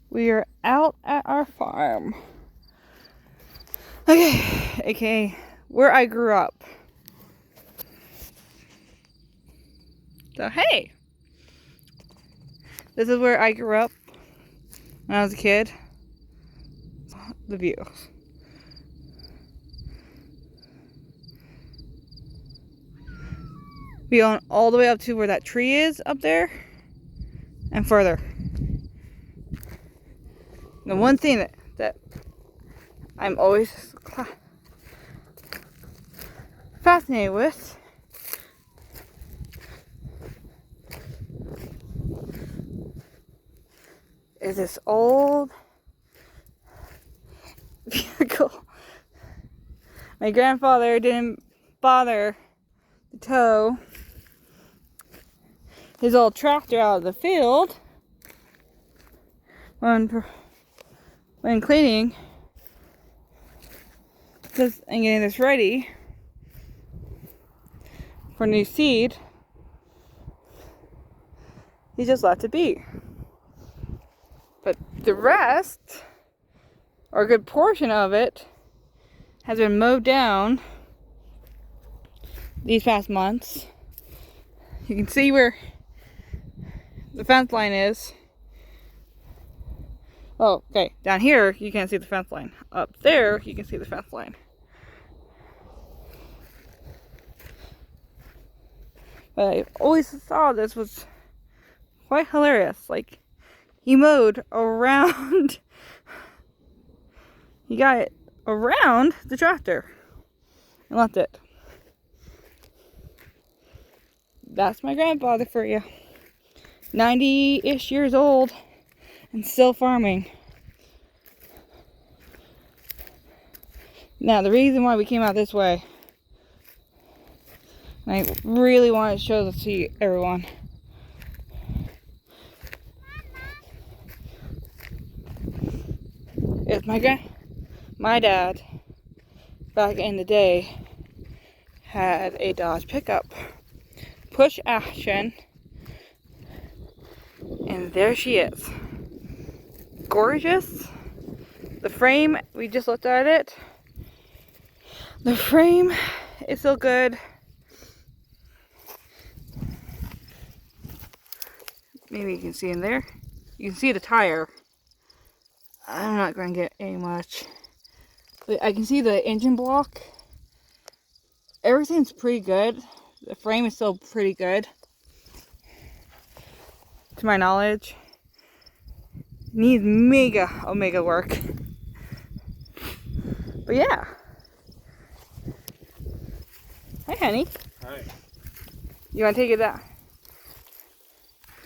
We are out at our farm. Okay, where I grew up. So hey, this is where I grew up when I was a kid. The view. We own all the way up to where that tree is up there and further. The one thing that I'm always fascinated with is this old vehicle. My grandfather didn't bother to tow his old tractor out of the field when cleaning this and getting this ready for new seed. He just left it be. But the rest, or a good portion of it, has been mowed down these past months. You can see where the fence line is. Oh, okay. Down here, you can't see the fence line. Up there, you can see the fence line. But I always thought this was quite hilarious. Like, he mowed around. He got it around the tractor and left it. That's my grandfather for you. 90-ish years old and still farming. Now, the reason why we came out this way, and I really wanted to show this to everyone. Is my dad, back in the day, had a Dodge pickup. Push action. And there she is. Gorgeous. The frame, we just looked at it. The frame is still good. Maybe you can see in there. You can see the tire. I'm not going to get any much. But I can see the engine block. Everything's pretty good. The frame is still pretty good, to my knowledge. Needs omega work. But yeah. Hi, honey. Hi. You want to take it that?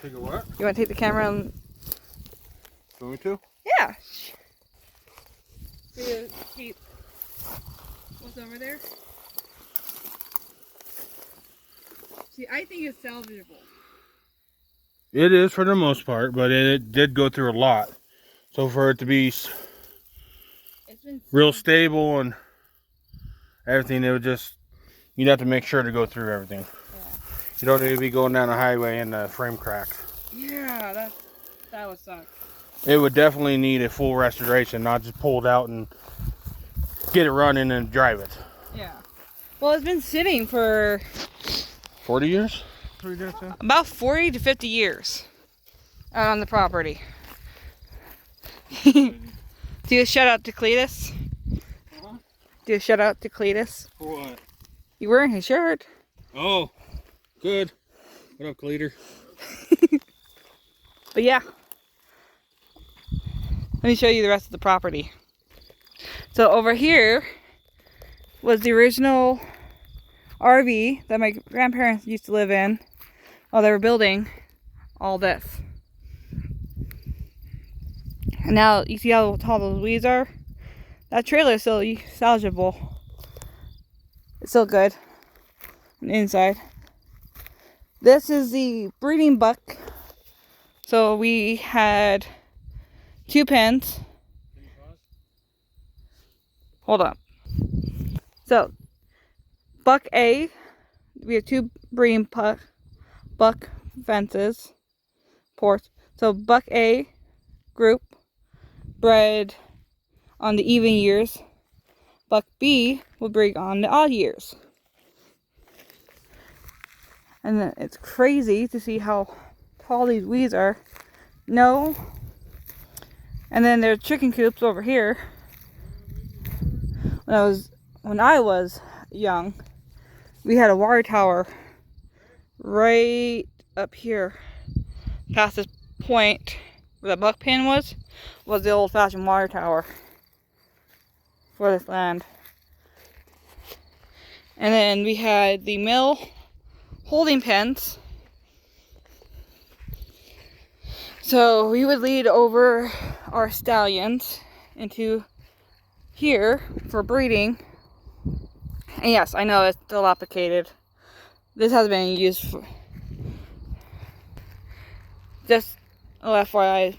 Take a what? You want to take the camera and... Want me to? Yeah. Keep what's over there. See, I think it's salvageable. It is for the most part, but it did go through a lot. So for it to be real stable and everything, it would just, you'd have to make sure to go through everything. Yeah. You don't need to be going down the highway and the frame cracks. Yeah, that would suck. It would definitely need a full restoration, not just pull it out and get it running and drive it. Yeah. Well, it's been sitting for 40 years? About 40 to 50 years out on the property. Do a shout out to Cletus. Huh? Do a shout out to Cletus. For what? You wearing his shirt. Oh, good. What up, Cleater? But yeah. Let me show you the rest of the property. So over here was the original RV that my grandparents used to live in while they were building all this. And now you see how tall those weeds are? That trailer is still salvageable. It's still good on the inside. This is the breeding buck. So we had 2 pens. Hold on. So buck A, we have 2 breeding buck fences, ports. So buck A group bred on the even years. Buck B will breed on the odd years. And then it's crazy to see how tall these weeds are. No. And then there's chicken coops over here. When I was young, we had a water tower right up here, past this point where the buck pen was the old-fashioned water tower for this land. And then we had the mill holding pens. So we would lead over our stallions into here for breeding. And yes, I know it's dilapidated. This has been used for just FYI.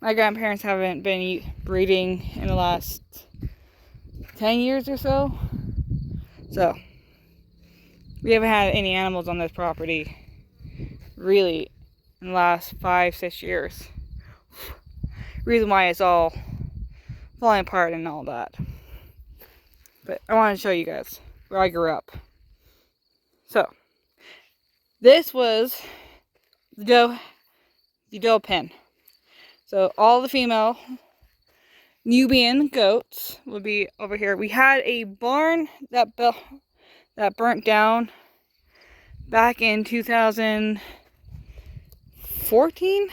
My grandparents haven't been breeding in the last 10 years or so. So we haven't had any animals on this property really in the last 5-6 years. Reason why it's all falling apart and all that. But I want to show you guys where I grew up. So this was the doe pen. So all the female Nubian goats would be over here. We had a barn that burnt down back in 2014.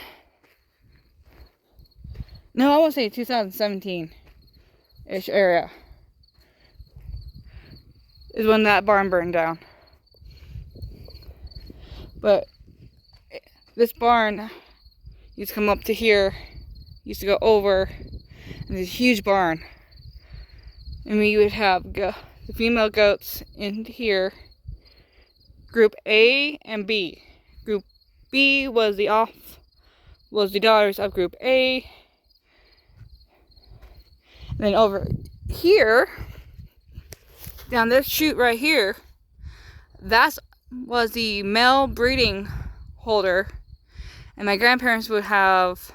No, I want to say 2017-ish area is when that barn burned down. But this barn used to come up to here, used to go over, and this huge barn. And we would have the female goats into here, group A and B. Group B was the daughters of group A. And then over here, down this chute right here, that was the male breeding holder. And my grandparents would have,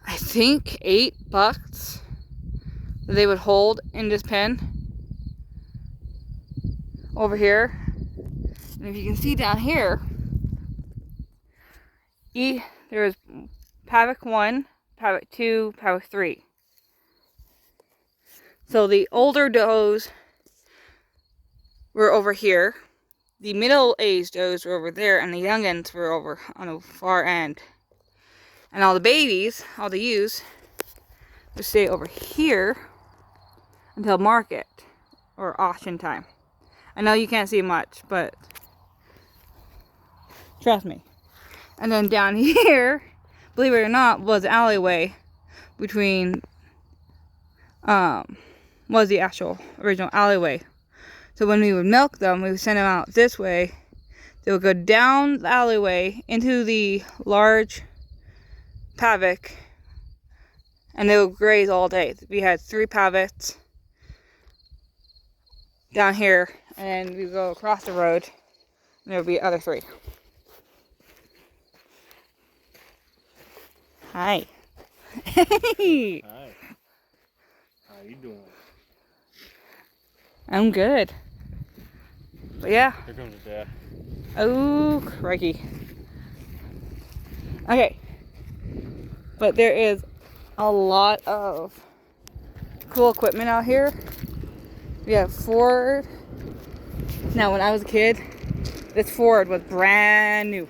I think, 8 bucks that they would hold in this pen over here. And if you can see down here, there was Pavic 1, Pavic 2, Pavic 3. So the older does were over here. The middle-aged does were over there, and the youngins were over on the far end. And all the babies, all the ewes, would stay over here until market or auction time. I know you can't see much, but trust me. And then down here, believe it or not, was an alleyway between, was the actual original alleyway. So when we would milk them, we would send them out this way. They would go down the alleyway into the large Pavic, and they would graze all day. We had 3 Pavics down here, and we would go across the road, and there would be other 3. Hi. Hi. How you doing? I'm good. But yeah. Here comes your dad. Oh, crikey. Okay. But there is a lot of cool equipment out here. We have Ford. Now, when I was a kid, this Ford was brand new.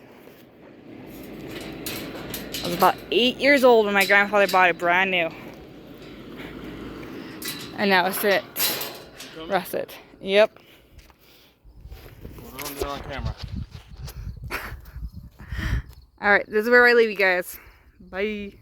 I was about 8 years old when my grandfather bought it brand new. And now it's rusted. Yep. We're on camera. Alright, this is where I leave you guys. Bye.